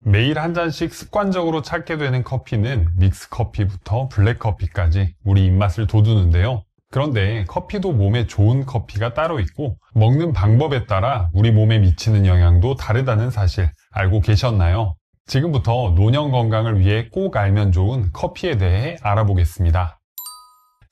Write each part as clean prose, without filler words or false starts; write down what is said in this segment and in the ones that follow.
매일 한 잔씩 습관적으로 찾게 되는 커피는 믹스커피부터 블랙커피까지 우리 입맛을 돋우는데요. 그런데 커피도 몸에 좋은 커피가 따로 있고 먹는 방법에 따라 우리 몸에 미치는 영향도 다르다는 사실 알고 계셨나요? 지금부터 노년 건강을 위해 꼭 알면 좋은 커피에 대해 알아보겠습니다.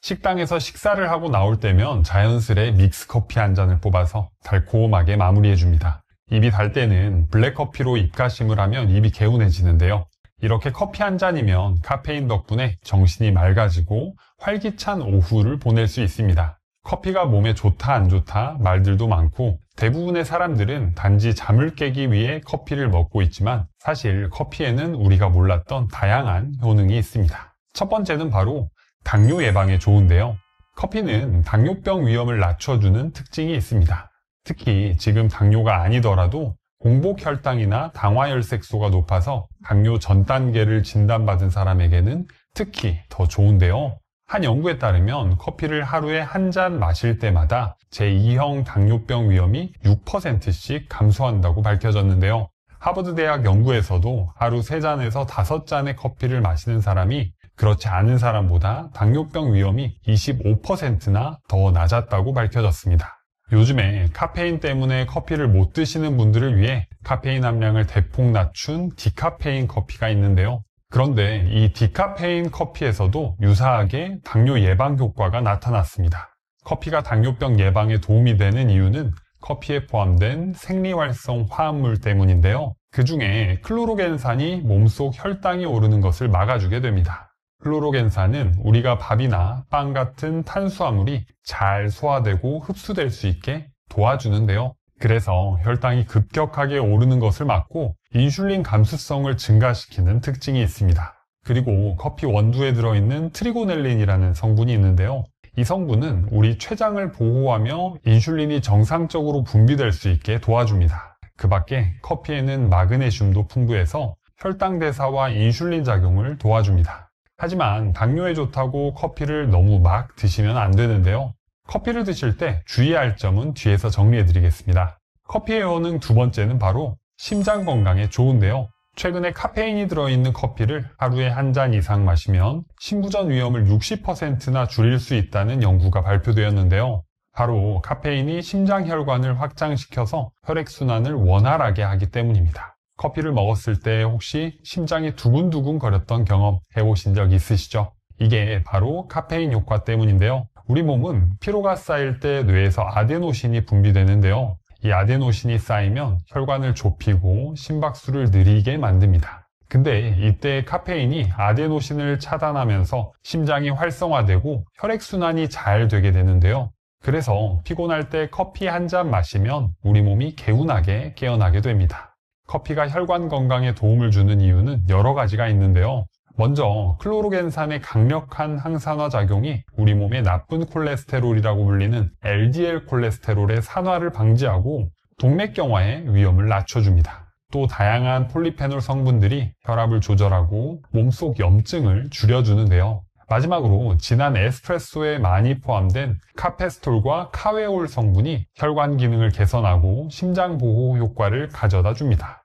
식당에서 식사를 하고 나올 때면 자연스레 믹스커피 한 잔을 뽑아서 달콤하게 마무리해줍니다. 입이 달 때는 블랙커피로 입가심을 하면 입이 개운해지는데요. 이렇게 커피 한 잔이면 카페인 덕분에 정신이 맑아지고 활기찬 오후를 보낼 수 있습니다. 커피가 몸에 좋다 안 좋다 말들도 많고 대부분의 사람들은 단지 잠을 깨기 위해 커피를 먹고 있지만 사실 커피에는 우리가 몰랐던 다양한 효능이 있습니다. 첫 번째는 바로 당뇨 예방에 좋은데요. 커피는 당뇨병 위험을 낮춰주는 특징이 있습니다. 특히 지금 당뇨가 아니더라도 공복 혈당이나 당화혈색소가 높아서 당뇨 전 단계를 진단받은 사람에게는 특히 더 좋은데요. 한 연구에 따르면 커피를 하루에 한 잔 마실 때마다 제2형 당뇨병 위험이 6%씩 감소한다고 밝혀졌는데요. 하버드 대학 연구에서도 하루 3잔에서 5잔의 커피를 마시는 사람이 그렇지 않은 사람보다 당뇨병 위험이 25%나 더 낮았다고 밝혀졌습니다. 요즘에 카페인 때문에 커피를 못 드시는 분들을 위해 카페인 함량을 대폭 낮춘 디카페인 커피가 있는데요. 그런데 이 디카페인 커피에서도 유사하게 당뇨 예방 효과가 나타났습니다. 커피가 당뇨병 예방에 도움이 되는 이유는 커피에 포함된 생리활성 화합물 때문인데요. 그 중에 클로로겐산이 몸속 혈당이 오르는 것을 막아주게 됩니다. 클로로겐산은 우리가 밥이나 빵 같은 탄수화물이 잘 소화되고 흡수될 수 있게 도와주는데요. 그래서 혈당이 급격하게 오르는 것을 막고 인슐린 감수성을 증가시키는 특징이 있습니다. 그리고 커피 원두에 들어있는 트리고넬린이라는 성분이 있는데요. 이 성분은 우리 췌장을 보호하며 인슐린이 정상적으로 분비될 수 있게 도와줍니다. 그 밖에 커피에는 마그네슘도 풍부해서 혈당 대사와 인슐린 작용을 도와줍니다. 하지만 당뇨에 좋다고 커피를 너무 막 드시면 안 되는데요. 커피를 드실 때 주의할 점은 뒤에서 정리해 드리겠습니다. 커피의 효능 두 번째는 바로 심장 건강에 좋은데요. 최근에 카페인이 들어있는 커피를 하루에 한 잔 이상 마시면 심부전 위험을 60%나 줄일 수 있다는 연구가 발표되었는데요. 바로 카페인이 심장 혈관을 확장시켜서 혈액순환을 원활하게 하기 때문입니다. 커피를 먹었을 때 혹시 심장이 두근두근 거렸던 경험 해보신 적 있으시죠? 이게 바로 카페인 효과 때문인데요. 우리 몸은 피로가 쌓일 때 뇌에서 아데노신이 분비되는데요. 이 아데노신이 쌓이면 혈관을 좁히고 심박수를 느리게 만듭니다. 근데 이때 카페인이 아데노신을 차단하면서 심장이 활성화되고 혈액순환이 잘 되게 되는데요. 그래서 피곤할 때 커피 한 잔 마시면 우리 몸이 개운하게 깨어나게 됩니다. 커피가 혈관 건강에 도움을 주는 이유는 여러 가지가 있는데요. 먼저 클로로겐산의 강력한 항산화 작용이 우리 몸의 나쁜 콜레스테롤이라고 불리는 LDL 콜레스테롤의 산화를 방지하고 동맥경화의 위험을 낮춰줍니다. 또 다양한 폴리페놀 성분들이 혈압을 조절하고 몸속 염증을 줄여주는데요. 마지막으로 진한 에스프레소에 많이 포함된 카페스톨과 카웨올 성분이 혈관 기능을 개선하고 심장 보호 효과를 가져다 줍니다.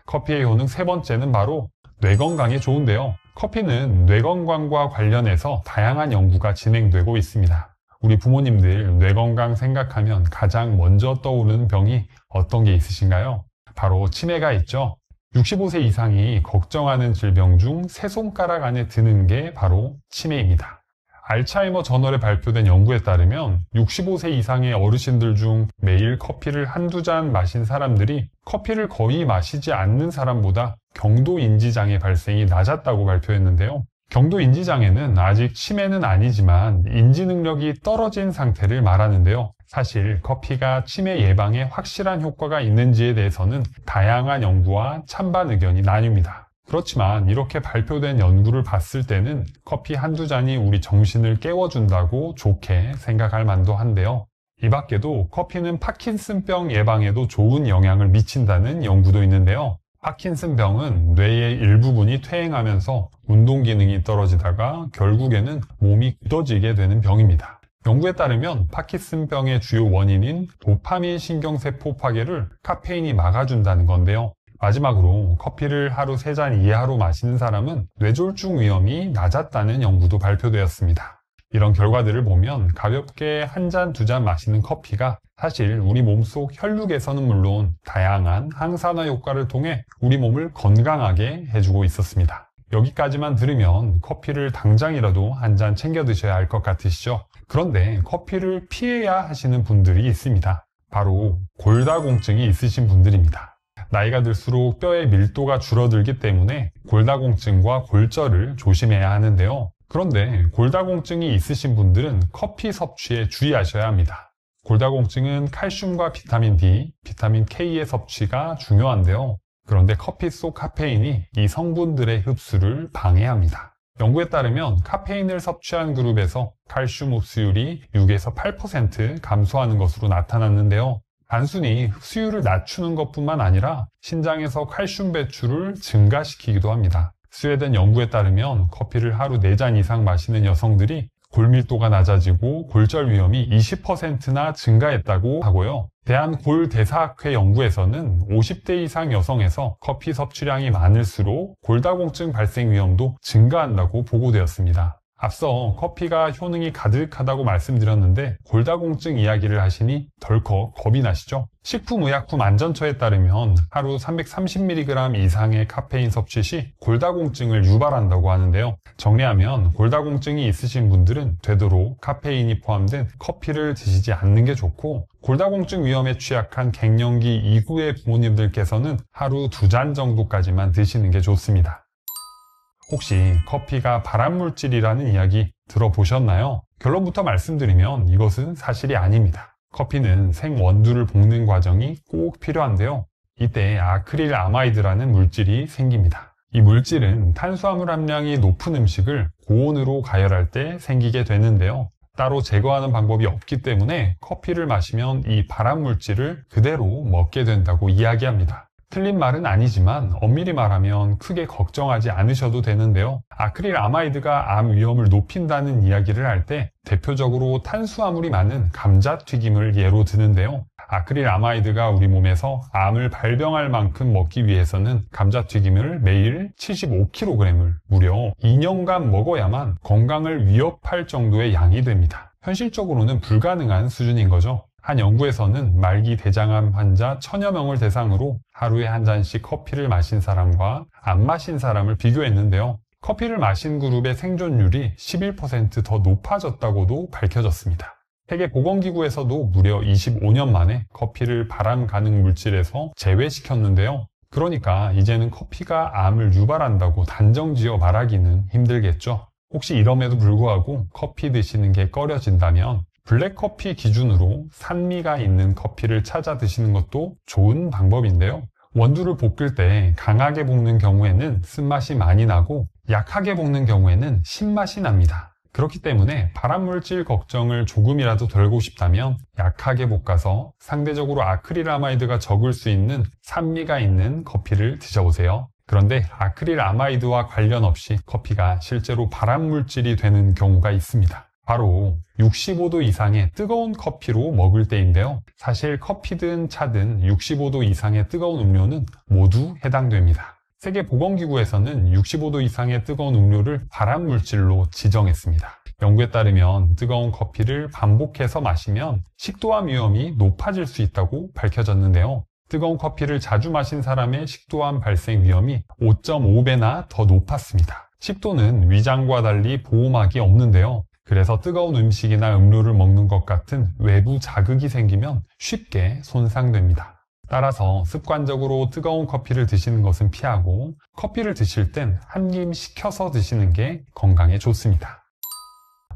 커피의 효능 세 번째는 바로 뇌 건강에 좋은데요. 커피는 뇌 건강과 관련해서 다양한 연구가 진행되고 있습니다. 우리 부모님들 뇌 건강 생각하면 가장 먼저 떠오르는 병이 어떤 게 있으신가요? 바로 치매가 있죠. 65세 이상이 걱정하는 질병 중 세 손가락 안에 드는 게 바로 치매입니다. 알츠하이머 저널에 발표된 연구에 따르면 65세 이상의 어르신들 중 매일 커피를 한두 잔 마신 사람들이 커피를 거의 마시지 않는 사람보다 경도인지장애 발생이 낮았다고 발표했는데요. 경도인지장애는 아직 치매는 아니지만 인지 능력이 떨어진 상태를 말하는데요. 사실 커피가 치매 예방에 확실한 효과가 있는지에 대해서는 다양한 연구와 찬반 의견이 나뉩니다. 그렇지만 이렇게 발표된 연구를 봤을 때는 커피 한두 잔이 우리 정신을 깨워준다고 좋게 생각할 만도 한데요. 이 밖에도 커피는 파킨슨병 예방에도 좋은 영향을 미친다는 연구도 있는데요. 파킨슨병은 뇌의 일부분이 퇴행하면서 운동 기능이 떨어지다가 결국에는 몸이 굳어지게 되는 병입니다. 연구에 따르면 파킨슨병의 주요 원인인 도파민 신경세포 파괴를 카페인이 막아준다는 건데요. 마지막으로 커피를 하루 3잔 이하로 마시는 사람은 뇌졸중 위험이 낮았다는 연구도 발표되었습니다. 이런 결과들을 보면 가볍게 한 잔, 2잔 마시는 커피가 사실 우리 몸속 혈육에서는 물론 다양한 항산화 효과를 통해 우리 몸을 건강하게 해주고 있었습니다. 여기까지만 들으면 커피를 당장이라도 한 잔 챙겨 드셔야 할 것 같으시죠? 그런데 커피를 피해야 하시는 분들이 있습니다. 바로 골다공증이 있으신 분들입니다. 나이가 들수록 뼈의 밀도가 줄어들기 때문에 골다공증과 골절을 조심해야 하는데요. 그런데 골다공증이 있으신 분들은 커피 섭취에 주의하셔야 합니다. 골다공증은 칼슘과 비타민 D, 비타민 K의 섭취가 중요한데요. 그런데 커피 속 카페인이 이 성분들의 흡수를 방해합니다. 연구에 따르면 카페인을 섭취한 그룹에서 칼슘 흡수율이 6에서 8% 감소하는 것으로 나타났는데요. 단순히 흡수율을 낮추는 것뿐만 아니라 신장에서 칼슘 배출을 증가시키기도 합니다. 스웨덴 연구에 따르면 커피를 하루 4잔 이상 마시는 여성들이 골밀도가 낮아지고 골절 위험이 20%나 증가했다고 하고요. 대한골대사학회 연구에서는 50대 이상 여성에서 커피 섭취량이 많을수록 골다공증 발생 위험도 증가한다고 보고되었습니다. 앞서 커피가 효능이 가득하다고 말씀드렸는데 골다공증 이야기를 하시니 덜컥 겁이 나시죠? 식품의약품안전처에 따르면 하루 330mg 이상의 카페인 섭취 시 골다공증을 유발한다고 하는데요. 정리하면 골다공증이 있으신 분들은 되도록 카페인이 포함된 커피를 드시지 않는 게 좋고, 골다공증 위험에 취약한 갱년기 이후의 부모님들께서는 하루 2잔 정도까지만 드시는 게 좋습니다. 혹시 커피가 발암물질이라는 이야기 들어보셨나요? 결론부터 말씀드리면 이것은 사실이 아닙니다. 커피는 생원두를 볶는 과정이 꼭 필요한데요. 이때 아크릴아마이드라는 물질이 생깁니다. 이 물질은 탄수화물 함량이 높은 음식을 고온으로 가열할 때 생기게 되는데요. 따로 제거하는 방법이 없기 때문에 커피를 마시면 이 발암물질을 그대로 먹게 된다고 이야기합니다. 틀린 말은 아니지만 엄밀히 말하면 크게 걱정하지 않으셔도 되는데요. 아크릴아마이드가 암 위험을 높인다는 이야기를 할 때 대표적으로 탄수화물이 많은 감자튀김을 예로 드는데요. 아크릴아마이드가 우리 몸에서 암을 발병할 만큼 먹기 위해서는 감자튀김을 매일 75kg을 무려 2년간 먹어야만 건강을 위협할 정도의 양이 됩니다. 현실적으로는 불가능한 수준인 거죠. 한 연구에서는 말기 대장암 환자 1000여 명을 대상으로 하루에 한 잔씩 커피를 마신 사람과 안 마신 사람을 비교했는데요. 커피를 마신 그룹의 생존율이 11% 더 높아졌다고도 밝혀졌습니다. 세계보건기구에서도 무려 25년 만에 커피를 발암 가능 물질에서 제외시켰는데요. 그러니까 이제는 커피가 암을 유발한다고 단정지어 말하기는 힘들겠죠. 혹시 이럼에도 불구하고 커피 드시는 게 꺼려진다면 블랙커피 기준으로 산미가 있는 커피를 찾아 드시는 것도 좋은 방법인데요. 원두를 볶을 때 강하게 볶는 경우에는 쓴맛이 많이 나고 약하게 볶는 경우에는 신맛이 납니다. 그렇기 때문에 발암물질 걱정을 조금이라도 덜고 싶다면 약하게 볶아서 상대적으로 아크릴아마이드가 적을 수 있는 산미가 있는 커피를 드셔보세요. 그런데 아크릴아마이드와 관련 없이 커피가 실제로 발암물질이 되는 경우가 있습니다. 바로 65도 이상의 뜨거운 커피로 먹을 때인데요. 사실 커피든 차든 65도 이상의 뜨거운 음료는 모두 해당됩니다. 세계보건기구에서는 65도 이상의 뜨거운 음료를 발암물질로 지정했습니다. 연구에 따르면 뜨거운 커피를 반복해서 마시면 식도암 위험이 높아질 수 있다고 밝혀졌는데요. 뜨거운 커피를 자주 마신 사람의 식도암 발생 위험이 5.5배나 더 높았습니다. 식도는 위장과 달리 보호막이 없는데요. 그래서 뜨거운 음식이나 음료를 먹는 것 같은 외부 자극이 생기면 쉽게 손상됩니다. 따라서 습관적으로 뜨거운 커피를 드시는 것은 피하고 커피를 드실 땐 한 김 식혀서 드시는 게 건강에 좋습니다.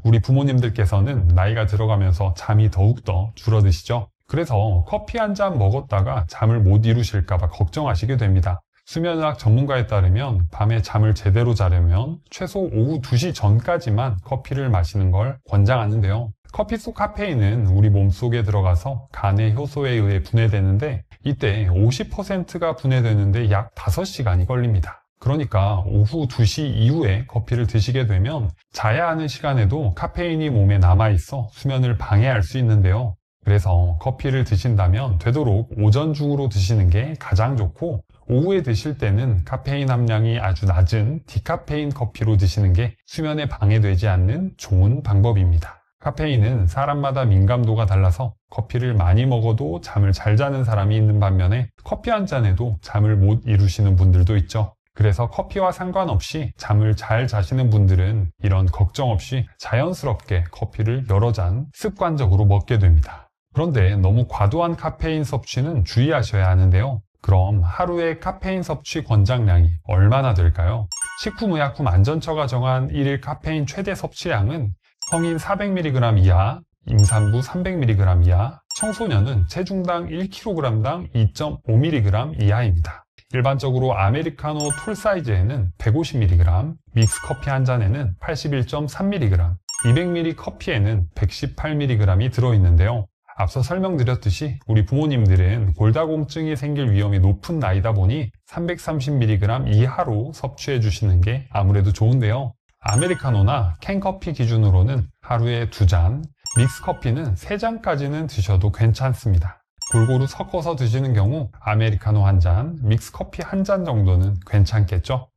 우리 부모님들께서는 나이가 들어가면서 잠이 더욱더 줄어드시죠? 그래서 커피 한 잔 먹었다가 잠을 못 이루실까봐 걱정하시게 됩니다. 수면의학 전문가에 따르면 밤에 잠을 제대로 자려면 최소 오후 2시 전까지만 커피를 마시는 걸 권장하는데요. 커피 속 카페인은 우리 몸속에 들어가서 간의 효소에 의해 분해되는데 이때 50%가 분해되는데 약 5시간이 걸립니다. 그러니까 오후 2시 이후에 커피를 드시게 되면 자야 하는 시간에도 카페인이 몸에 남아있어 수면을 방해할 수 있는데요. 그래서 커피를 드신다면 되도록 오전 중으로 드시는 게 가장 좋고 오후에 드실 때는 카페인 함량이 아주 낮은 디카페인 커피로 드시는 게 수면에 방해되지 않는 좋은 방법입니다. 카페인은 사람마다 민감도가 달라서 커피를 많이 먹어도 잠을 잘 자는 사람이 있는 반면에 커피 한 잔에도 잠을 못 이루시는 분들도 있죠. 그래서 커피와 상관없이 잠을 잘 자시는 분들은 이런 걱정 없이 자연스럽게 커피를 여러 잔 습관적으로 먹게 됩니다. 그런데 너무 과도한 카페인 섭취는 주의하셔야 하는데요. 그럼 하루의 카페인 섭취 권장량이 얼마나 될까요? 식품의약품 안전처가 정한 1일 카페인 최대 섭취량은 성인 400mg 이하, 임산부 300mg 이하, 청소년은 체중당 1kg당 2.5mg 이하입니다. 일반적으로 아메리카노 톨 사이즈에는 150mg, 믹스커피 한 잔에는 81.3mg, 200ml 커피에는 118mg이 들어있는데요. 앞서 설명드렸듯이 우리 부모님들은 골다공증이 생길 위험이 높은 나이다 보니 330mg 이하로 섭취해 주시는 게 아무래도 좋은데요. 아메리카노나 캔커피 기준으로는 하루에 2잔, 믹스커피는 3잔까지는 드셔도 괜찮습니다. 골고루 섞어서 드시는 경우 아메리카노 1잔, 믹스커피 1잔 정도는 괜찮겠죠?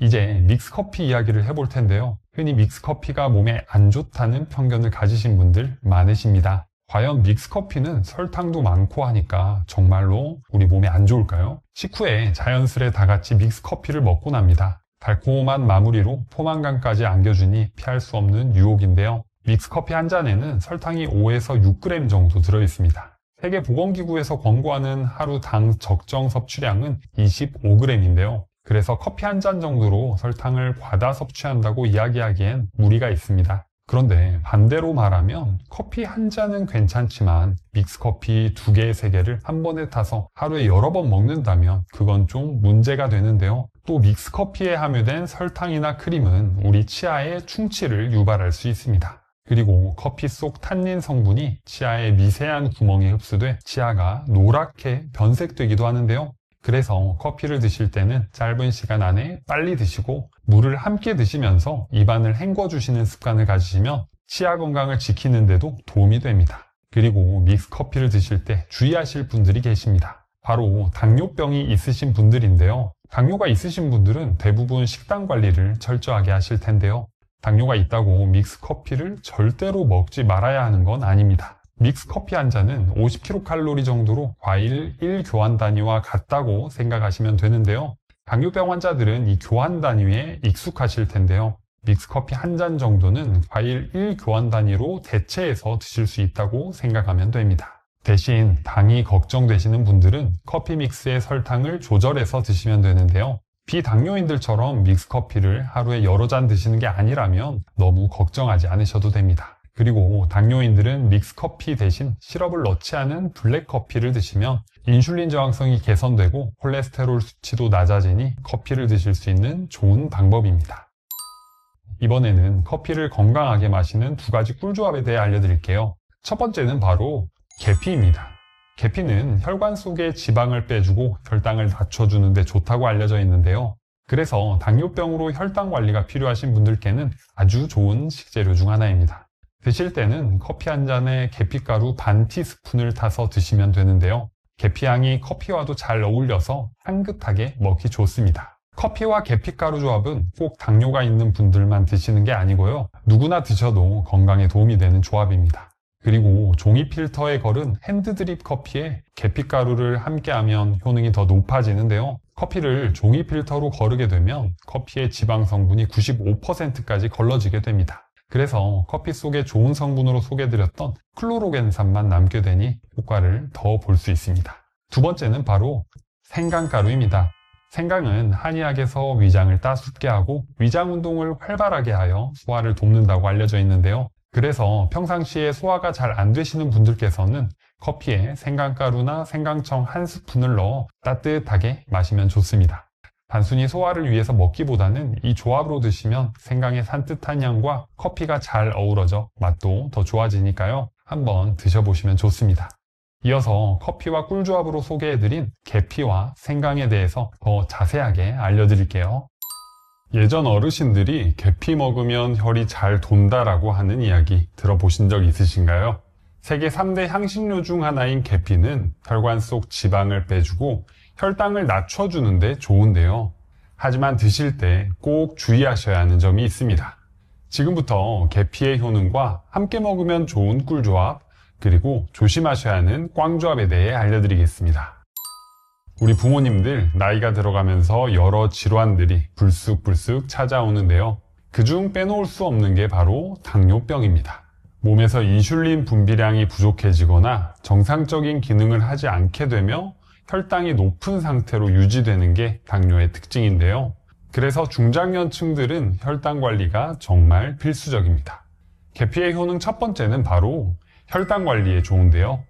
이제 믹스커피 이야기를 해볼 텐데요. 흔히 믹스커피가 몸에 안 좋다는 편견을 가지신 분들 많으십니다. 과연 믹스커피는 설탕도 많고 하니까 정말로 우리 몸에 안 좋을까요? 식후에 자연스레 다 같이 믹스커피를 먹고 납니다. 달콤한 마무리로 포만감까지 안겨주니 피할 수 없는 유혹인데요. 믹스커피 한 잔에는 설탕이 5에서 6g 정도 들어있습니다. 세계보건기구에서 권고하는 하루 당 적정 섭취량은 25g인데요. 그래서 커피 한 잔 정도로 설탕을 과다 섭취한다고 이야기하기엔 무리가 있습니다. 그런데 반대로 말하면 커피 한 잔은 괜찮지만 믹스커피 2개, 3개를 한 번에 타서 하루에 여러 번 먹는다면 그건 좀 문제가 되는데요. 또 믹스커피에 함유된 설탕이나 크림은 우리 치아의 충치를 유발할 수 있습니다. 그리고 커피 속 탄닌 성분이 치아의 미세한 구멍에 흡수돼 치아가 노랗게 변색되기도 하는데요. 그래서 커피를 드실 때는 짧은 시간 안에 빨리 드시고 물을 함께 드시면서 입안을 헹궈주시는 습관을 가지시면 치아 건강을 지키는데도 도움이 됩니다. 그리고 믹스커피를 드실 때 주의하실 분들이 계십니다. 바로 당뇨병이 있으신 분들인데요. 당뇨가 있으신 분들은 대부분 식단 관리를 철저하게 하실 텐데요. 당뇨가 있다고 믹스커피를 절대로 먹지 말아야 하는 건 아닙니다. 믹스커피 한 잔은 50kcal 정도로 과일 1교환 단위와 같다고 생각하시면 되는데요. 당뇨병 환자들은 이 교환 단위에 익숙하실 텐데요. 믹스커피 한 잔 정도는 과일 1교환 단위로 대체해서 드실 수 있다고 생각하면 됩니다. 대신 당이 걱정되시는 분들은 커피 믹스의 설탕을 조절해서 드시면 되는데요. 비당뇨인들처럼 믹스커피를 하루에 여러 잔 드시는 게 아니라면 너무 걱정하지 않으셔도 됩니다. 그리고 당뇨인들은 믹스커피 대신 시럽을 넣지 않은 블랙커피를 드시면 인슐린 저항성이 개선되고 콜레스테롤 수치도 낮아지니 커피를 드실 수 있는 좋은 방법입니다. 이번에는 커피를 건강하게 마시는 2가지 꿀조합에 대해 알려드릴게요. 첫 번째는 바로 계피입니다. 계피는 혈관 속의 지방을 빼주고 혈당을 낮춰주는 데 좋다고 알려져 있는데요. 그래서 당뇨병으로 혈당 관리가 필요하신 분들께는 아주 좋은 식재료 중 하나입니다. 드실 때는 커피 한 잔에 계피가루 반 티스푼을 타서 드시면 되는데요. 계피향이 커피와도 잘 어울려서 향긋하게 먹기 좋습니다. 커피와 계피가루 조합은 꼭 당뇨가 있는 분들만 드시는 게 아니고요. 누구나 드셔도 건강에 도움이 되는 조합입니다. 그리고 종이 필터에 걸은 핸드드립 커피에 계피가루를 함께하면 효능이 더 높아지는데요. 커피를 종이 필터로 거르게 되면 커피의 지방 성분이 95%까지 걸러지게 됩니다. 그래서 커피 속에 좋은 성분으로 소개드렸던 클로로겐산만 남게 되니 효과를 더 볼 수 있습니다. 두 번째는 바로 생강가루입니다. 생강은 한의학에서 위장을 따숩게 하고 위장 운동을 활발하게 하여 소화를 돕는다고 알려져 있는데요. 그래서 평상시에 소화가 잘 안 되시는 분들께서는 커피에 생강가루나 생강청 1스푼을 넣어 따뜻하게 마시면 좋습니다. 단순히 소화를 위해서 먹기보다는 이 조합으로 드시면 생강의 산뜻한 향과 커피가 잘 어우러져 맛도 더 좋아지니까요. 한번 드셔보시면 좋습니다. 이어서 커피와 꿀조합으로 소개해드린 계피와 생강에 대해서 더 자세하게 알려드릴게요. 예전 어르신들이 계피 먹으면 혈이 잘 돈다라고 하는 이야기 들어보신 적 있으신가요? 세계 3대 향신료 중 하나인 계피는 혈관 속 지방을 빼주고 혈당을 낮춰주는데 좋은데요. 하지만 드실 때 꼭 주의하셔야 하는 점이 있습니다. 지금부터 계피의 효능과 함께 먹으면 좋은 꿀조합, 그리고 조심하셔야 하는 꽝조합에 대해 알려드리겠습니다. 우리 부모님들 나이가 들어가면서 여러 질환들이 불쑥불쑥 찾아오는데요. 그중 빼놓을 수 없는 게 바로 당뇨병입니다. 몸에서 인슐린 분비량이 부족해지거나 정상적인 기능을 하지 않게 되며 혈당이 높은 상태로 유지되는 게 당뇨의 특징인데요. 그래서 중장년층들은 혈당 관리가 정말 필수적입니다. 계피의 효능 첫 번째는 바로 혈당 관리에 좋은데요.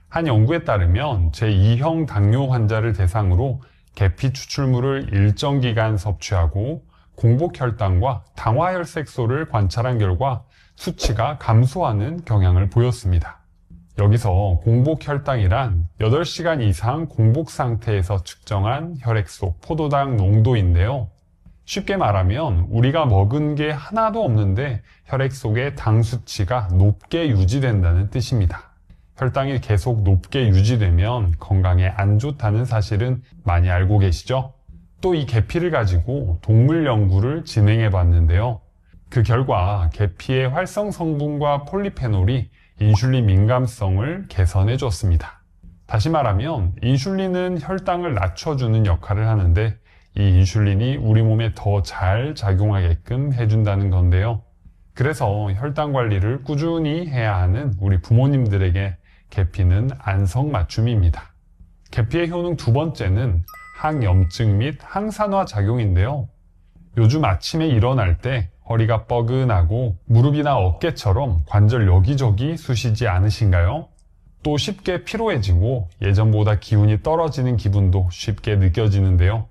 한 연구에 따르면 제2형 당뇨 환자를 대상으로 계피 추출물을 일정 기간 섭취하고 공복 혈당과 당화혈색소를 관찰한 결과 수치가 감소하는 경향을 보였습니다. 여기서 공복 혈당이란 8시간 이상 공복 상태에서 측정한 혈액속 포도당 농도인데요. 쉽게 말하면 우리가 먹은 게 하나도 없는데 혈액 속의 당 수치가 높게 유지된다는 뜻입니다. 혈당이 계속 높게 유지되면 건강에 안 좋다는 사실은 많이 알고 계시죠? 또 이 계피를 가지고 동물 연구를 진행해 봤는데요. 그 결과 계피의 활성 성분과 폴리페놀이 인슐린 민감성을 개선해 줬습니다. 다시 말하면 인슐린은 혈당을 낮춰주는 역할을 하는데 이 인슐린이 우리 몸에 더 잘 작용하게끔 해준다는 건데요. 그래서 혈당 관리를 꾸준히 해야 하는 우리 부모님들에게 계피는 안성맞춤입니다. 계피의 효능 두 번째는 항염증 및 항산화 작용인데요. 요즘 아침에 일어날 때 허리가 뻐근하고 무릎이나 어깨처럼 관절 여기저기 쑤시지 않으신가요? 또 쉽게 피로해지고 예전보다 기운이 떨어지는 기분도 쉽게 느껴지는데요.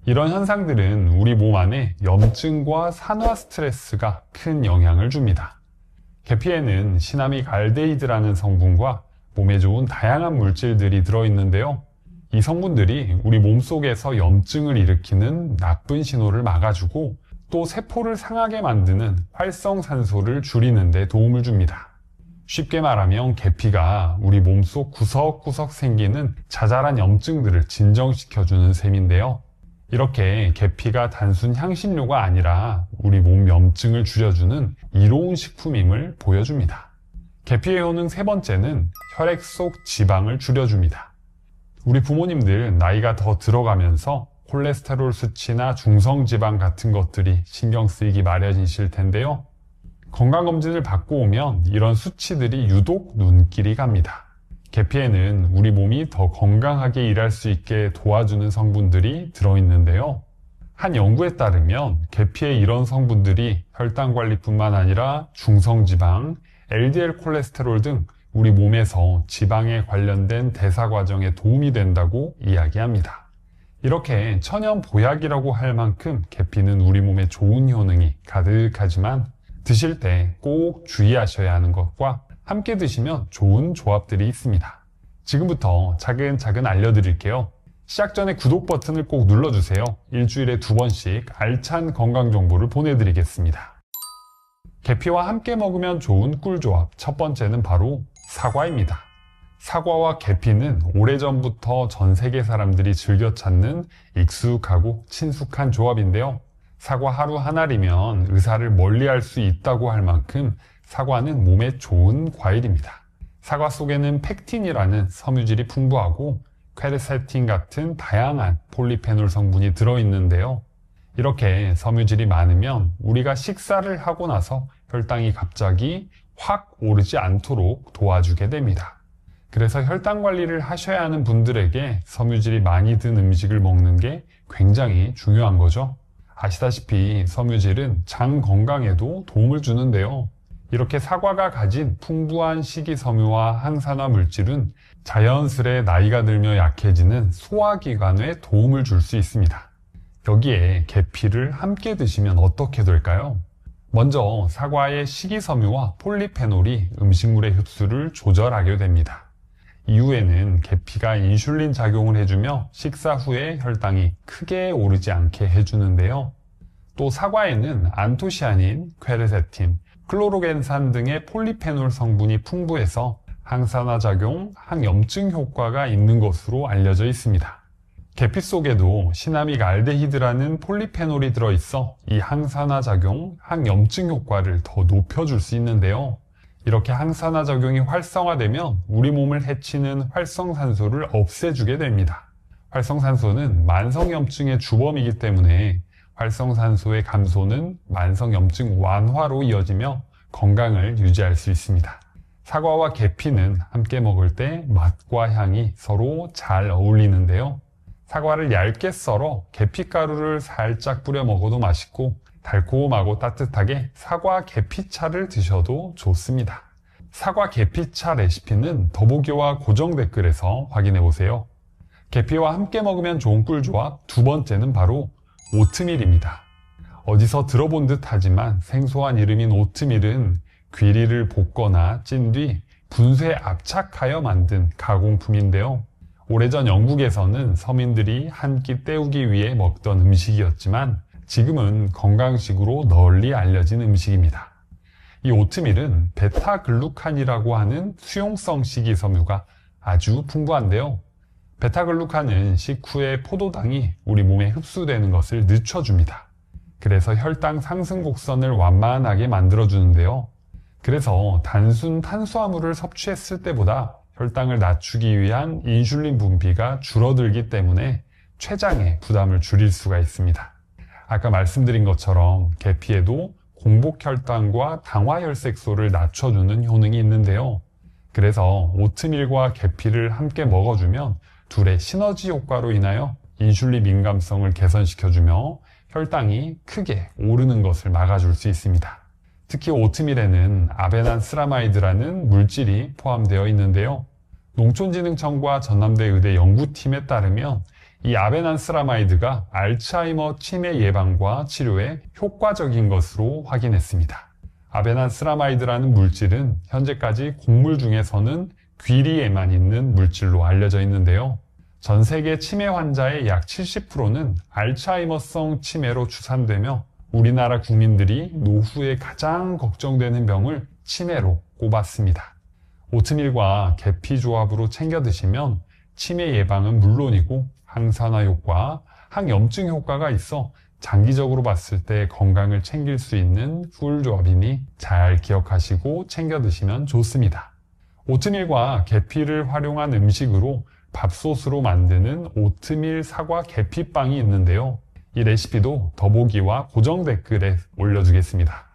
이런 현상들은 우리 몸 안에 염증과 산화 스트레스가 큰 영향을 줍니다. 계피에는 시나믹 알데히드라는 성분과 몸에 좋은 다양한 물질들이 들어있는데요. 이 성분들이 우리 몸속에서 염증을 일으키는 나쁜 신호를 막아주고 또 세포를 상하게 만드는 활성산소를 줄이는 데 도움을 줍니다. 쉽게 말하면 계피가 우리 몸속 구석구석 생기는 자잘한 염증들을 진정시켜주는 셈인데요. 이렇게 계피가 단순 향신료가 아니라 우리 몸 염증을 줄여주는 이로운 식품임을 보여줍니다. 계피의 효능 세 번째는 혈액 속 지방을 줄여줍니다. 우리 부모님들 나이가 더 들어가면서 콜레스테롤 수치나 중성지방 같은 것들이 신경 쓰이기 마련이실 텐데요. 건강검진을 받고 오면 이런 수치들이 유독 눈길이 갑니다. 계피에는 우리 몸이 더 건강하게 일할 수 있게 도와주는 성분들이 들어있는데요. 한 연구에 따르면 계피의 이런 성분들이 혈당 관리뿐만 아니라 중성지방, LDL 콜레스테롤 등 우리 몸에서 지방에 관련된 대사 과정에 도움이 된다고 이야기합니다. 이렇게 천연 보약이라고 할 만큼 계피는 우리 몸에 좋은 효능이 가득하지만 드실 때 꼭 주의하셔야 하는 것과 함께 드시면 좋은 조합들이 있습니다. 지금부터 차근차근 알려드릴게요. 시작 전에 구독 버튼을 꼭 눌러주세요. 일주일에 2번씩 알찬 건강 정보를 보내드리겠습니다. 계피와 함께 먹으면 좋은 꿀조합 첫 번째는 바로 사과입니다. 사과와 계피는 오래전부터 전 세계 사람들이 즐겨 찾는 익숙하고 친숙한 조합인데요. 사과 하루 한 알이면 의사를 멀리할 수 있다고 할 만큼 사과는 몸에 좋은 과일입니다. 사과 속에는 펙틴이라는 섬유질이 풍부하고 퀘르세틴 같은 다양한 폴리페놀 성분이 들어있는데요. 이렇게 섬유질이 많으면 우리가 식사를 하고 나서 혈당이 갑자기 확 오르지 않도록 도와주게 됩니다. 그래서 혈당 관리를 하셔야 하는 분들에게 섬유질이 많이 든 음식을 먹는 게 굉장히 중요한 거죠. 아시다시피 섬유질은 장 건강에도 도움을 주는데요. 이렇게 사과가 가진 풍부한 식이섬유와 항산화 물질은 자연스레 나이가 들며 약해지는 소화기관에 도움을 줄 수 있습니다. 여기에 계피를 함께 드시면 어떻게 될까요? 먼저 사과의 식이섬유와 폴리페놀이 음식물의 흡수를 조절하게 됩니다. 이후에는 계피가 인슐린 작용을 해주며 식사 후에 혈당이 크게 오르지 않게 해주는데요. 또 사과에는 안토시아닌, 퀘르세틴, 클로로겐산 등의 폴리페놀 성분이 풍부해서 항산화 작용, 항염증 효과가 있는 것으로 알려져 있습니다. 계피 속에도 시나믹 알데히드라는 폴리페놀이 들어있어 이 항산화작용, 항염증 효과를 더 높여줄 수 있는데요. 이렇게 항산화작용이 활성화되면 우리 몸을 해치는 활성산소를 없애주게 됩니다. 활성산소는 만성염증의 주범이기 때문에 활성산소의 감소는 만성염증 완화로 이어지며 건강을 유지할 수 있습니다. 사과와 계피는 함께 먹을 때 맛과 향이 서로 잘 어울리는데요. 사과를 얇게 썰어 계피가루를 살짝 뿌려 먹어도 맛있고 달콤하고 따뜻하게 사과 계피차를 드셔도 좋습니다. 사과 계피차 레시피는 더보기와 고정 댓글에서 확인해 보세요. 계피와 함께 먹으면 좋은 꿀조합 두 번째는 바로 오트밀입니다. 어디서 들어본 듯 하지만 생소한 이름인 오트밀은 귀리를 볶거나 찐 뒤 분쇄에 압착하여 만든 가공품인데요. 오래전 영국에서는 서민들이 한 끼 때우기 위해 먹던 음식이었지만 지금은 건강식으로 널리 알려진 음식입니다. 이 오트밀은 베타글루칸이라고 하는 수용성 식이섬유가 아주 풍부한데요. 베타글루칸은 식후에 포도당이 우리 몸에 흡수되는 것을 늦춰줍니다. 그래서 혈당 상승 곡선을 완만하게 만들어주는데요. 그래서 단순 탄수화물을 섭취했을 때보다 혈당을 낮추기 위한 인슐린 분비가 줄어들기 때문에 췌장의 부담을 줄일 수가 있습니다. 아까 말씀드린 것처럼 계피에도 공복혈당과 당화혈색소를 낮춰주는 효능이 있는데요. 그래서 오트밀과 계피를 함께 먹어주면 둘의 시너지 효과로 인하여 인슐린 민감성을 개선시켜주며 혈당이 크게 오르는 것을 막아줄 수 있습니다. 특히 오트밀에는 아베난스라마이드라는 물질이 포함되어 있는데요. 농촌진흥청과 전남대 의대 연구팀에 따르면 이 아베난스라마이드가 알츠하이머 치매 예방과 치료에 효과적인 것으로 확인했습니다. 아베난스라마이드라는 물질은 현재까지 곡물 중에서는 귀리에만 있는 물질로 알려져 있는데요. 전 세계 치매 환자의 약 70%는 알츠하이머성 치매로 추산되며 우리나라 국민들이 노후에 가장 걱정되는 병을 치매로 꼽았습니다. 오트밀과 계피 조합으로 챙겨 드시면 치매 예방은 물론이고 항산화 효과, 항염증 효과가 있어 장기적으로 봤을 때 건강을 챙길 수 있는 꿀 조합이니 잘 기억하시고 챙겨 드시면 좋습니다. 오트밀과 계피를 활용한 음식으로 밥솥으로 만드는 오트밀 사과 계피빵이 있는데요. 이 레시피도 더보기와 고정 댓글에 올려주겠습니다.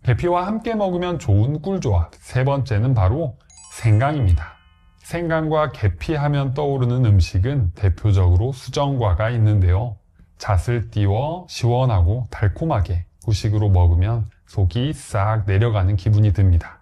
계피와 함께 먹으면 좋은 꿀조합 세 번째는 바로 생강입니다. 생강과 계피 하면 떠오르는 음식은 대표적으로 수정과가 있는데요. 잣을 띄워 시원하고 달콤하게 후식으로 먹으면 속이 싹 내려가는 기분이 듭니다.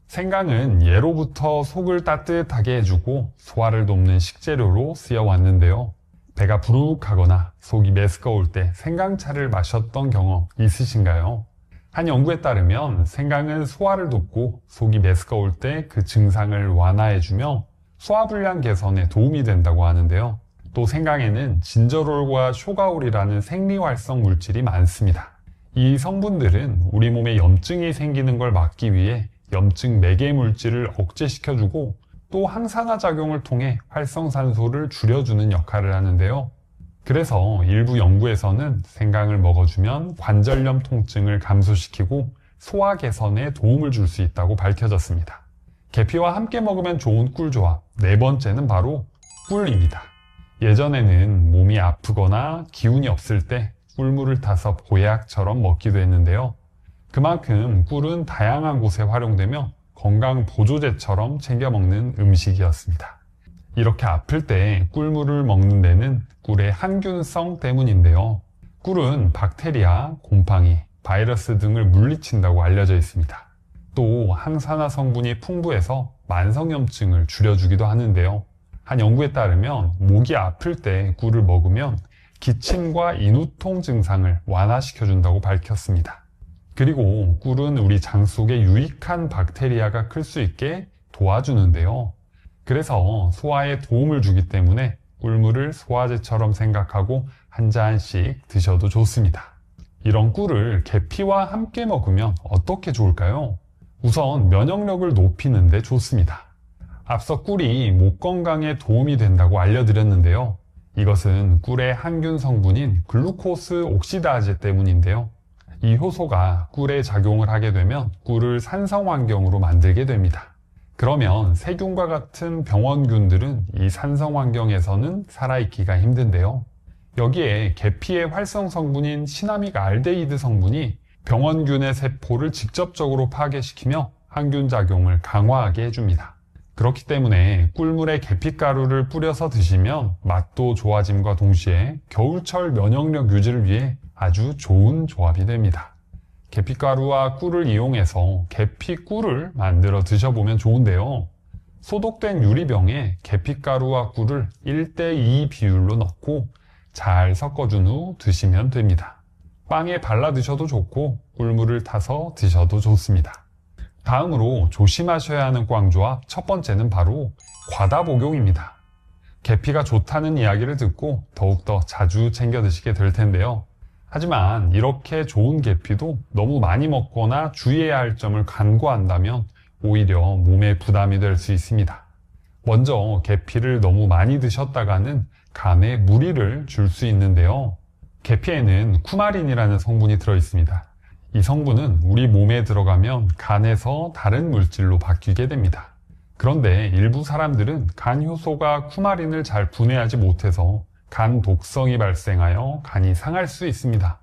생강은 예로부터 속을 따뜻하게 해주고 소화를 돕는 식재료로 쓰여왔는데요. 배가 부룩하거나 속이 메스꺼울 때 생강차를 마셨던 경험 있으신가요? 한 연구에 따르면 생강은 소화를 돕고 속이 메스꺼울 때 그 증상을 완화해주며 소화불량 개선에 도움이 된다고 하는데요. 또 생강에는 진저롤과 쇼가올이라는 생리활성 물질이 많습니다. 이 성분들은 우리 몸에 염증이 생기는 걸 막기 위해 염증 매개 물질을 억제시켜주고 또 항산화 작용을 통해 활성산소를 줄여주는 역할을 하는데요. 그래서 일부 연구에서는 생강을 먹어주면 관절염 통증을 감소시키고 소화 개선에 도움을 줄 수 있다고 밝혀졌습니다. 계피와 함께 먹으면 좋은 꿀조합 네 번째는 바로 꿀입니다. 예전에는 몸이 아프거나 기운이 없을 때 꿀물을 타서 보약처럼 먹기도 했는데요. 그만큼 꿀은 다양한 곳에 활용되며 건강 보조제처럼 챙겨 먹는 음식이었습니다. 이렇게 아플 때 꿀물을 먹는 데는 꿀의 항균성 때문인데요. 꿀은 박테리아, 곰팡이, 바이러스 등을 물리친다고 알려져 있습니다. 또 항산화 성분이 풍부해서 만성염증을 줄여주기도 하는데요. 한 연구에 따르면 목이 아플 때 꿀을 먹으면 기침과 인후통 증상을 완화시켜준다고 밝혔습니다. 그리고 꿀은 우리 장 속에 유익한 박테리아가 클 수 있게 도와주는데요. 그래서 소화에 도움을 주기 때문에 꿀물을 소화제처럼 생각하고 한 잔씩 드셔도 좋습니다. 이런 꿀을 계피와 함께 먹으면 어떻게 좋을까요? 우선 면역력을 높이는 데 좋습니다. 앞서 꿀이 목 건강에 도움이 된다고 알려드렸는데요. 이것은 꿀의 항균 성분인 글루코스 옥시다제 때문인데요. 이 효소가 꿀에 작용을 하게 되면 꿀을 산성 환경으로 만들게 됩니다. 그러면 세균과 같은 병원균들은 이 산성 환경에서는 살아있기가 힘든데요. 여기에 계피의 활성 성분인 시나믹 알데히드 성분이 병원균의 세포를 직접적으로 파괴시키며 항균 작용을 강화하게 해줍니다. 그렇기 때문에 꿀물에 계피가루를 뿌려서 드시면 맛도 좋아짐과 동시에 겨울철 면역력 유지를 위해 아주 좋은 조합이 됩니다. 계피가루와 꿀을 이용해서 계피꿀을 만들어 드셔보면 좋은데요. 소독된 유리병에 계피가루와 꿀을 1:2 비율로 넣고 잘 섞어준 후 드시면 됩니다. 빵에 발라 드셔도 좋고 꿀물을 타서 드셔도 좋습니다. 다음으로 조심하셔야 하는 꽝조합 첫 번째는 바로 과다 복용입니다. 계피가 좋다는 이야기를 듣고 더욱더 자주 챙겨 드시게 될 텐데요. 하지만 이렇게 좋은 계피도 너무 많이 먹거나 주의해야 할 점을 간과한다면 오히려 몸에 부담이 될 수 있습니다. 먼저 계피를 너무 많이 드셨다가는 간에 무리를 줄 수 있는데요. 계피에는 쿠마린이라는 성분이 들어있습니다. 이 성분은 우리 몸에 들어가면 간에서 다른 물질로 바뀌게 됩니다. 그런데 일부 사람들은 간 효소가 쿠마린을 잘 분해하지 못해서 간 독성이 발생하여 간이 상할 수 있습니다.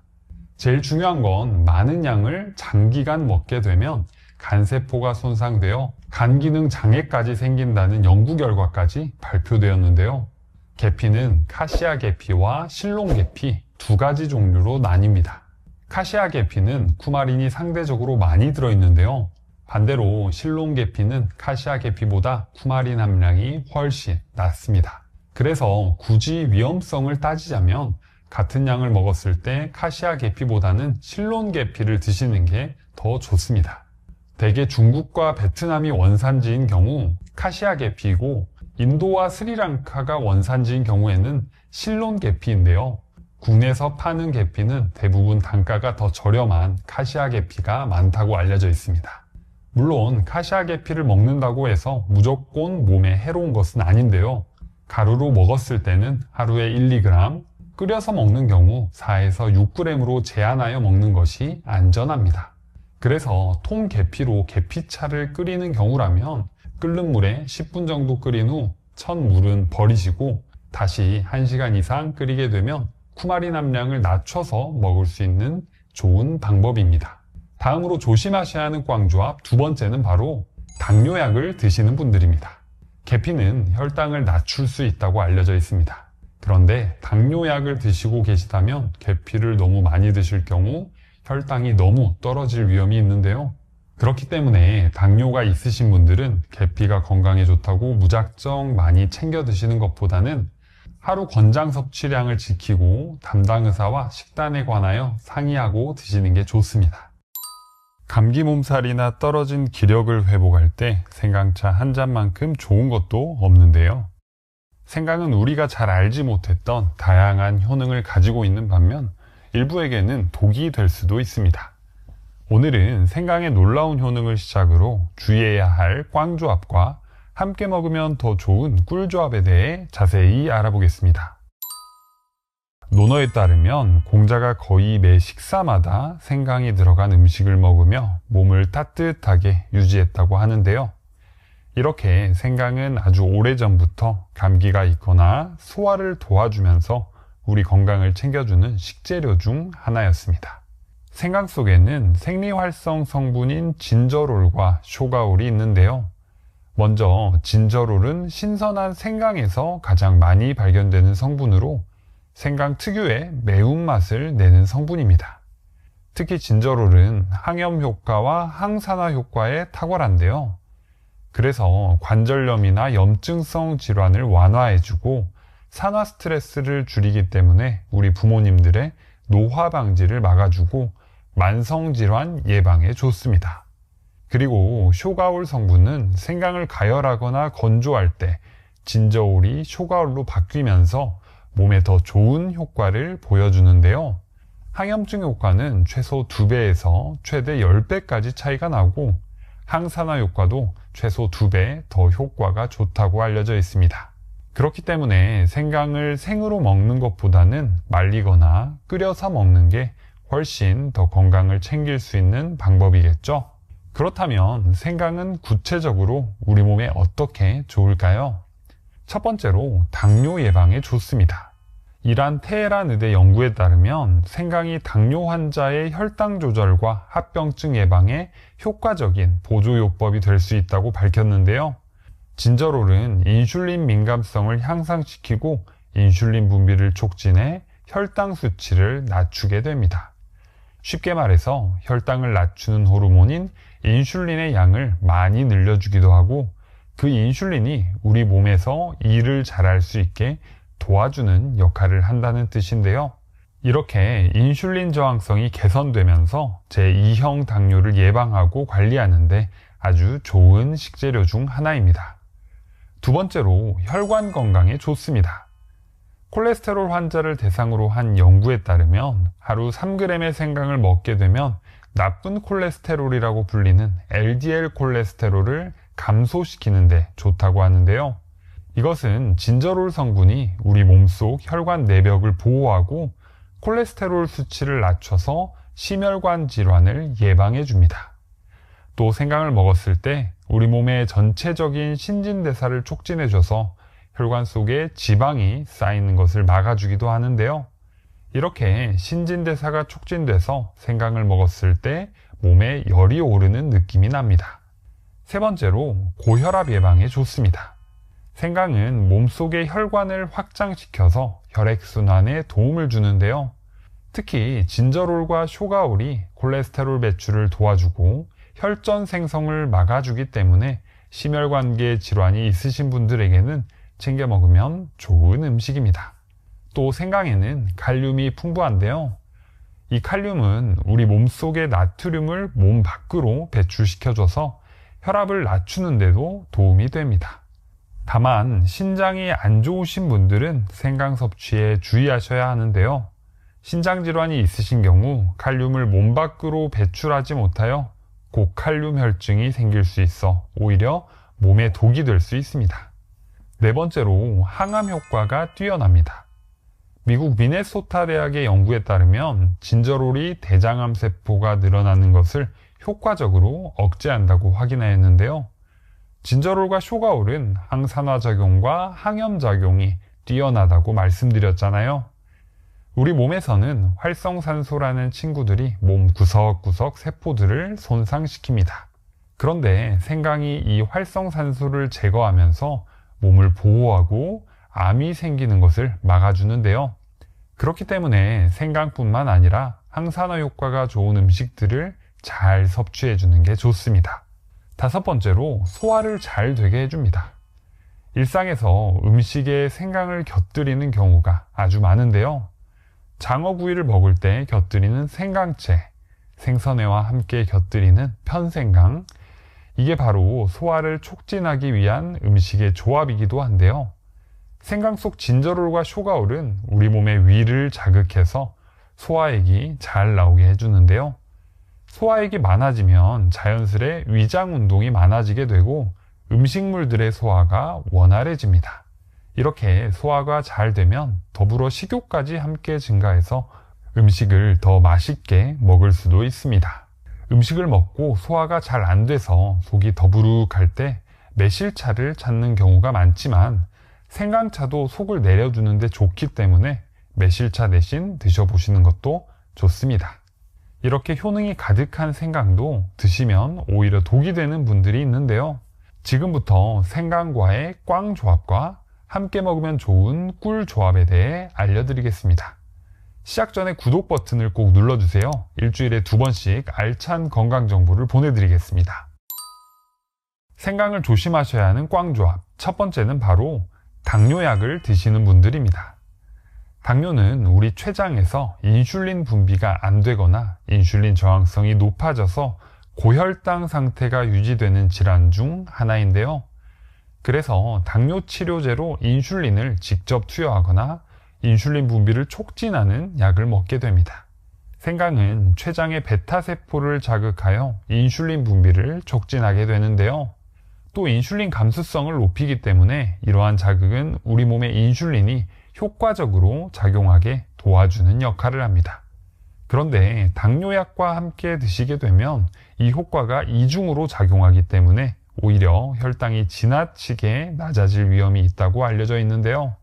제일 중요한 건 많은 양을 장기간 먹게 되면 간세포가 손상되어 간 기능 장애까지 생긴다는 연구 결과까지 발표되었는데요. 계피는 카시아 계피와 실롱 계피 두 가지 종류로 나뉩니다. 카시아 계피는 쿠마린이 상대적으로 많이 들어있는데요. 반대로 실롱 계피는 카시아 계피보다 쿠마린 함량이 훨씬 낮습니다. 그래서 굳이 위험성을 따지자면 같은 양을 먹었을 때 카시아 계피보다는 실롱 계피를 드시는 게 더 좋습니다. 대개 중국과 베트남이 원산지인 경우 카시아 계피이고 인도와 스리랑카가 원산지인 경우에는 실롱 계피인데요. 국내에서 파는 계피는 대부분 단가가 더 저렴한 카시아 계피가 많다고 알려져 있습니다. 물론 카시아 계피를 먹는다고 해서 무조건 몸에 해로운 것은 아닌데요. 가루로 먹었을 때는 하루에 1-2g, 끓여서 먹는 경우 4에서 6g으로 제한하여 먹는 것이 안전합니다. 그래서 통 계피로 계피차를 끓이는 경우라면 끓는 물에 10분 정도 끓인 후 첫 물은 버리시고 다시 1시간 이상 끓이게 되면 쿠마린 함량을 낮춰서 먹을 수 있는 좋은 방법입니다. 다음으로 조심하셔야 하는 꽝조합 두 번째는 바로 당뇨약을 드시는 분들입니다. 계피는 혈당을 낮출 수 있다고 알려져 있습니다. 그런데 당뇨약을 드시고 계시다면 계피를 너무 많이 드실 경우 혈당이 너무 떨어질 위험이 있는데요. 그렇기 때문에 당뇨가 있으신 분들은 계피가 건강에 좋다고 무작정 많이 챙겨 드시는 것보다는 하루 권장 섭취량을 지키고 담당 의사와 식단에 관하여 상의하고 드시는 게 좋습니다. 감기 몸살이나 떨어진 기력을 회복할 때 생강차 한 잔만큼 좋은 것도 없는데요. 생강은 우리가 잘 알지 못했던 다양한 효능을 가지고 있는 반면 일부에게는 독이 될 수도 있습니다. 오늘은 생강의 놀라운 효능을 시작으로 주의해야 할 꽝조합과 함께 먹으면 더 좋은 꿀조합에 대해 자세히 알아보겠습니다. 논어에 따르면 공자가 거의 매 식사마다 생강이 들어간 음식을 먹으며 몸을 따뜻하게 유지했다고 하는데요. 이렇게 생강은 아주 오래전부터 감기가 있거나 소화를 도와주면서 우리 건강을 챙겨주는 식재료 중 하나였습니다. 생강 속에는 생리활성 성분인 진저롤과 쇼가올이 있는데요. 먼저 진저롤은 신선한 생강에서 가장 많이 발견되는 성분으로 생강 특유의 매운맛을 내는 성분입니다. 특히 진저롤은 항염 효과와 항산화 효과에 탁월한데요. 그래서 관절염이나 염증성 질환을 완화해주고 산화 스트레스를 줄이기 때문에 우리 부모님들의 노화 방지를 막아주고 만성질환 예방에 좋습니다. 그리고 쇼가올 성분은 생강을 가열하거나 건조할 때 진저올이 쇼가올로 바뀌면서 몸에 더 좋은 효과를 보여주는데요. 항염증 효과는 최소 2배에서 최대 10배까지 차이가 나고 항산화 효과도 최소 2배 더 효과가 좋다고 알려져 있습니다. 그렇기 때문에 생강을 생으로 먹는 것보다는 말리거나 끓여서 먹는 게 훨씬 더 건강을 챙길 수 있는 방법이겠죠. 그렇다면 생강은 구체적으로 우리 몸에 어떻게 좋을까요? 첫 번째로 당뇨 예방에 좋습니다. 이란 테헤란 의대 연구에 따르면 생강이 당뇨 환자의 혈당 조절과 합병증 예방에 효과적인 보조요법이 될 수 있다고 밝혔는데요. 진저롤은 인슐린 민감성을 향상시키고 인슐린 분비를 촉진해 혈당 수치를 낮추게 됩니다. 쉽게 말해서 혈당을 낮추는 호르몬인 인슐린의 양을 많이 늘려주기도 하고 그 인슐린이 우리 몸에서 일을 잘할 수 있게 도와주는 역할을 한다는 뜻인데요. 이렇게 인슐린 저항성이 개선되면서 제2형 당뇨를 예방하고 관리하는데 아주 좋은 식재료 중 하나입니다. 두 번째로 혈관 건강에 좋습니다. 콜레스테롤 환자를 대상으로 한 연구에 따르면 하루 3g의 생강을 먹게 되면 나쁜 콜레스테롤이라고 불리는 LDL 콜레스테롤을 감소시키는 데 좋다고 하는데요. 이것은 진저롤 성분이 우리 몸속 혈관 내벽을 보호하고 콜레스테롤 수치를 낮춰서 심혈관 질환을 예방해 줍니다. 또 생강을 먹었을 때 우리 몸의 전체적인 신진대사를 촉진해줘서 혈관 속에 지방이 쌓이는 것을 막아주기도 하는데요. 이렇게 신진대사가 촉진돼서 생강을 먹었을 때 몸에 열이 오르는 느낌이 납니다. 세 번째로 고혈압 예방에 좋습니다. 생강은 몸속의 혈관을 확장시켜서 혈액순환에 도움을 주는데요. 특히 진저롤과 쇼가올이 콜레스테롤 배출을 도와주고 혈전 생성을 막아주기 때문에 심혈관계 질환이 있으신 분들에게는 챙겨 먹으면 좋은 음식입니다. 또 생강에는 칼륨이 풍부한데요. 이 칼륨은 우리 몸속의 나트륨을 몸 밖으로 배출시켜줘서 혈압을 낮추는 데도 도움이 됩니다. 다만 신장이 안 좋으신 분들은 생강 섭취에 주의하셔야 하는데요. 신장 질환이 있으신 경우 칼륨을 몸 밖으로 배출하지 못하여 고칼륨 혈증이 생길 수 있어 오히려 몸에 독이 될 수 있습니다. 네 번째로 항암 효과가 뛰어납니다. 미국 미네소타 대학의 연구에 따르면 진저롤이 대장암 세포가 늘어나는 것을 효과적으로 억제한다고 확인하였는데요. 진저롤과 쇼가올은 항산화작용과 항염작용이 뛰어나다고 말씀드렸잖아요. 우리 몸에서는 활성산소라는 친구들이 몸 구석구석 세포들을 손상시킵니다. 그런데 생강이 이 활성산소를 제거하면서 몸을 보호하고 암이 생기는 것을 막아주는데요. 그렇기 때문에 생강뿐만 아니라 항산화 효과가 좋은 음식들을 잘 섭취해주는 게 좋습니다. 다섯 번째로 소화를 잘 되게 해줍니다. 일상에서 음식에 생강을 곁들이는 경우가 아주 많은데요. 장어구이를 먹을 때 곁들이는 생강채, 생선회와 함께 곁들이는 편생강, 이게 바로 소화를 촉진하기 위한 음식의 조합이기도 한데요. 생강 속 진저롤과 쇼가올은 우리 몸의 위를 자극해서 소화액이 잘 나오게 해주는데요. 소화액이 많아지면 자연스레 위장 운동이 많아지게 되고 음식물들의 소화가 원활해집니다. 이렇게 소화가 잘 되면 더불어 식욕까지 함께 증가해서 음식을 더 맛있게 먹을 수도 있습니다. 음식을 먹고 소화가 잘 안 돼서 속이 더부룩할 때 매실차를 찾는 경우가 많지만 생강차도 속을 내려주는데 좋기 때문에 매실차 대신 드셔보시는 것도 좋습니다. 이렇게 효능이 가득한 생강도 드시면 오히려 독이 되는 분들이 있는데요. 지금부터 생강과의 꽝 조합과 함께 먹으면 좋은 꿀 조합에 대해 알려드리겠습니다. 시작 전에 구독 버튼을 꼭 눌러주세요. 일주일에 2번씩 알찬 건강 정보를 보내드리겠습니다. 생강을 조심하셔야 하는 꽝 조합. 첫 번째는 바로 당뇨약을 드시는 분들입니다. 당뇨는 우리 췌장에서 인슐린 분비가 안 되거나 인슐린 저항성이 높아져서 고혈당 상태가 유지되는 질환 중 하나인데요. 그래서 당뇨 치료제로 인슐린을 직접 투여하거나 인슐린 분비를 촉진하는 약을 먹게 됩니다. 생강은 췌장의 베타세포를 자극하여 인슐린 분비를 촉진하게 되는데요. 또 인슐린 감수성을 높이기 때문에 이러한 자극은 우리 몸의 인슐린이 효과적으로 작용하게 도와주는 역할을 합니다. 그런데 당뇨약과 함께 드시게 되면 이 효과가 이중으로 작용하기 때문에 오히려 혈당이 지나치게 낮아질 위험이 있다고 알려져 있는데요.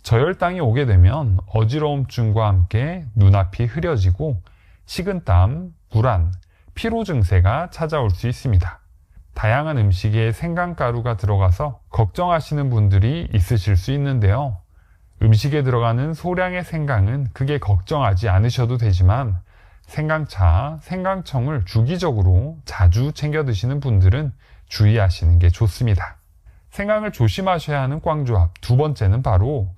저혈당이 오게 되면 어지러움증과 함께 눈앞이 흐려지고 식은땀, 불안, 피로 증세가 찾아올 수 있습니다. 다양한 음식에 생강가루가 들어가서 걱정하시는 분들이 있으실 수 있는데요. 음식에 들어가는 소량의 생강은 크게 걱정하지 않으셔도 되지만 생강차, 생강청을 주기적으로 자주 챙겨 드시는 분들은 주의하시는 게 좋습니다. 생강을 조심하셔야 하는 꽝조합 두 번째는 바로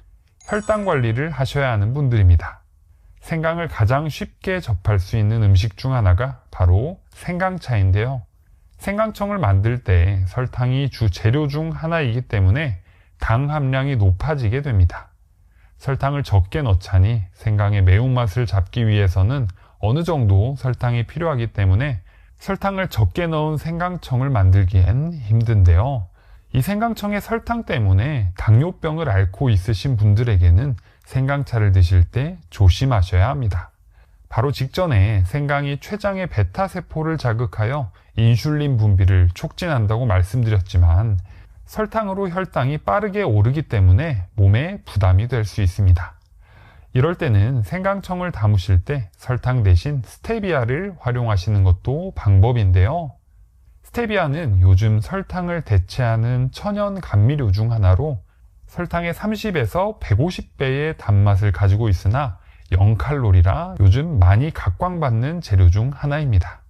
혈당 관리를 하셔야 하는 분들입니다. 생강을 가장 쉽게 접할 수 있는 음식 중 하나가 바로 생강차인데요. 생강청을 만들 때 설탕이 주 재료 중 하나이기 때문에 당 함량이 높아지게 됩니다. 설탕을 적게 넣자니 생강의 매운맛을 잡기 위해서는 어느 정도 설탕이 필요하기 때문에 설탕을 적게 넣은 생강청을 만들기엔 힘든데요. 이 생강청의 설탕 때문에 당뇨병을 앓고 있으신 분들에게는 생강차를 드실 때 조심하셔야 합니다. 바로 직전에 생강이 췌장의 베타세포를 자극하여 인슐린 분비를 촉진한다고 말씀드렸지만 설탕으로 혈당이 빠르게 오르기 때문에 몸에 부담이 될 수 있습니다. 이럴 때는 생강청을 담으실 때 설탕 대신 스테비아를 활용하시는 것도 방법인데요. 스테비아는 요즘 설탕을 대체하는 천연 감미료 중 하나로 설탕의 30에서 150배의 단맛을 가지고 있으나 0칼로리라 요즘 많이 각광받는 재료 중 하나입니다.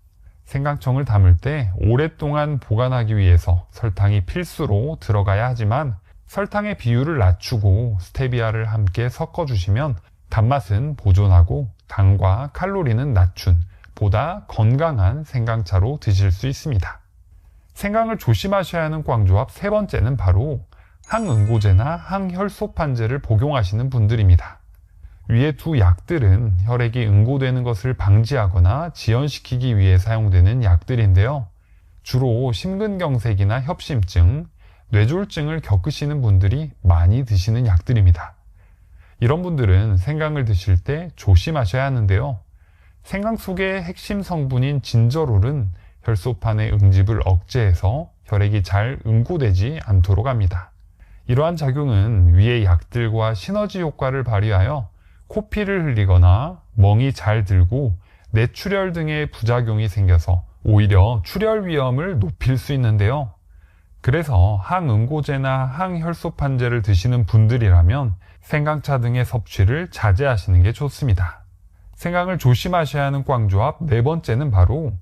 생강청을 담을 때 오랫동안 보관하기 위해서 설탕이 필수로 들어가야 하지만 설탕의 비율을 낮추고 스테비아를 함께 섞어주시면 단맛은 보존하고 당과 칼로리는 낮춘 보다 건강한 생강차로 드실 수 있습니다. 생강을 조심하셔야 하는 꽝조합 세 번째는 바로 항응고제나 항혈소판제를 복용하시는 분들입니다. 위의 두 약들은 혈액이 응고되는 것을 방지하거나 지연시키기 위해 사용되는 약들인데요. 주로 심근경색이나 협심증, 뇌졸중을 겪으시는 분들이 많이 드시는 약들입니다. 이런 분들은 생강을 드실 때 조심하셔야 하는데요. 생강 속의 핵심 성분인 진저롤은 혈소판의 응집을 억제해서 혈액이 잘 응고되지 않도록 합니다. 이러한 작용은 위의 약들과 시너지 효과를 발휘하여 코피를 흘리거나 멍이 잘 들고 뇌출혈 등의 부작용이 생겨서 오히려 출혈 위험을 높일 수 있는데요. 그래서 항응고제나 항혈소판제를 드시는 분들이라면 생강차 등의 섭취를 자제하시는 게 좋습니다. 생강을 조심하셔야 하는 꽝조합 네 번째는 바로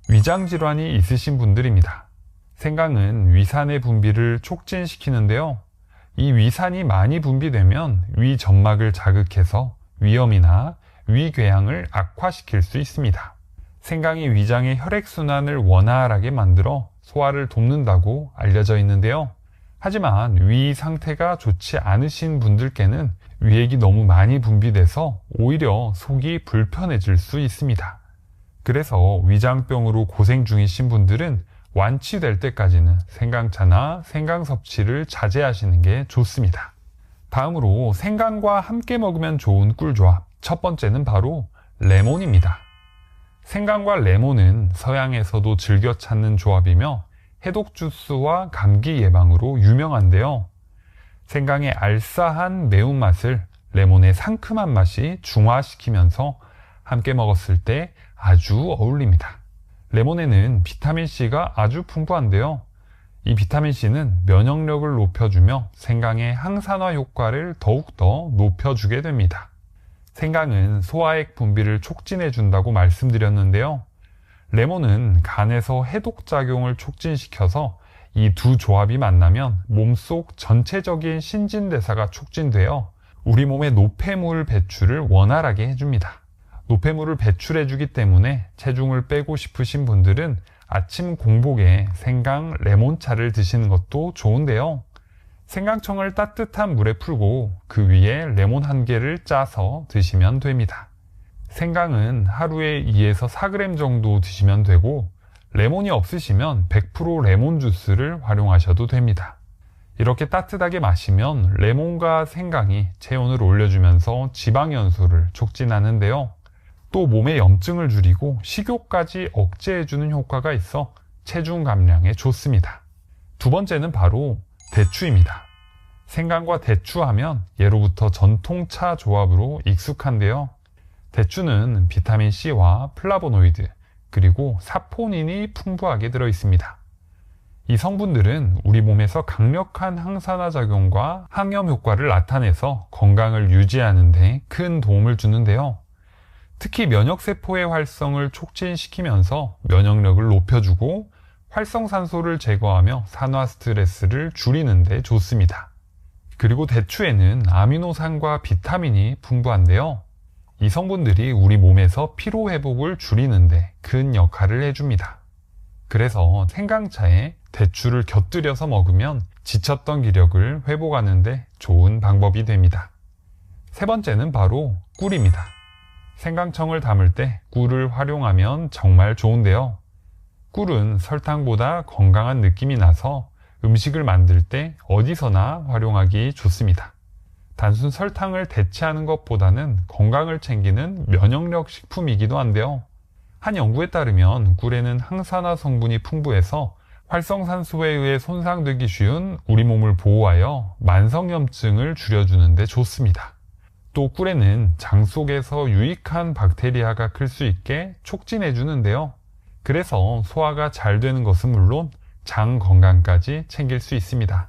위장질환이 있으신 분들입니다. 생강은 위산의 분비를 촉진시키는데요. 이 위산이 많이 분비되면 위 점막을 자극해서 위염이나 위궤양을 악화시킬 수 있습니다. 생강이 위장의 혈액순환을 원활하게 만들어 소화를 돕는다고 알려져 있는데요. 하지만 위 상태가 좋지 않으신 분들께는 위액이 너무 많이 분비돼서 오히려 속이 불편해질 수 있습니다. 그래서 위장병으로 고생 중이신 분들은 완치될 때까지는 생강차나 생강 섭취를 자제하시는 게 좋습니다. 다음으로 생강과 함께 먹으면 좋은 꿀조합 첫 번째는 바로 레몬입니다. 생강과 레몬은 서양에서도 즐겨 찾는 조합이며 해독 주스와 감기 예방으로 유명한데요. 생강의 알싸한 매운맛을 레몬의 상큼한 맛이 중화시키면서 함께 먹었을 때 아주 어울립니다. 레몬에는 비타민C가 아주 풍부한데요. 이 비타민C는 면역력을 높여주며 생강의 항산화 효과를 더욱더 높여주게 됩니다. 생강은 소화액 분비를 촉진해준다고 말씀드렸는데요. 레몬은 간에서 해독작용을 촉진시켜서 이 두 조합이 만나면 몸속 전체적인 신진대사가 촉진되어 우리 몸의 노폐물 배출을 원활하게 해줍니다. 노폐물을 배출해주기 때문에 체중을 빼고 싶으신 분들은 아침 공복에 생강 레몬차를 드시는 것도 좋은데요. 생강청을 따뜻한 물에 풀고 그 위에 레몬 한 개를 짜서 드시면 됩니다. 생강은 하루에 2에서 4g 정도 드시면 되고 레몬이 없으시면 100% 레몬 주스를 활용하셔도 됩니다. 이렇게 따뜻하게 마시면 레몬과 생강이 체온을 올려주면서 지방 연소를 촉진하는데요. 또 몸의 염증을 줄이고 식욕까지 억제해주는 효과가 있어 체중 감량에 좋습니다. 두 번째는 바로 대추입니다. 생강과 대추 하면 예로부터 전통차 조합으로 익숙한데요. 대추는 비타민C와 플라보노이드, 그리고 사포닌이 풍부하게 들어있습니다. 이 성분들은 우리 몸에서 강력한 항산화 작용과 항염 효과를 나타내서 건강을 유지하는 데 큰 도움을 주는데요. 특히 면역세포의 활성을 촉진시키면서 면역력을 높여주고 활성산소를 제거하며 산화 스트레스를 줄이는 데 좋습니다. 그리고 대추에는 아미노산과 비타민이 풍부한데요. 이 성분들이 우리 몸에서 피로회복을 줄이는 데 큰 역할을 해줍니다. 그래서 생강차에 대추를 곁들여서 먹으면 지쳤던 기력을 회복하는 데 좋은 방법이 됩니다. 세 번째는 바로 꿀입니다. 생강청을 담을 때 꿀을 활용하면 정말 좋은데요. 꿀은 설탕보다 건강한 느낌이 나서 음식을 만들 때 어디서나 활용하기 좋습니다. 단순 설탕을 대체하는 것보다는 건강을 챙기는 면역력 식품이기도 한데요. 한 연구에 따르면 꿀에는 항산화 성분이 풍부해서 활성산소에 의해 손상되기 쉬운 우리 몸을 보호하여 만성염증을 줄여주는 데 좋습니다. 또 꿀에는 장 속에서 유익한 박테리아가 클 수 있게 촉진해 주는데요. 그래서 소화가 잘 되는 것은 물론 장 건강까지 챙길 수 있습니다.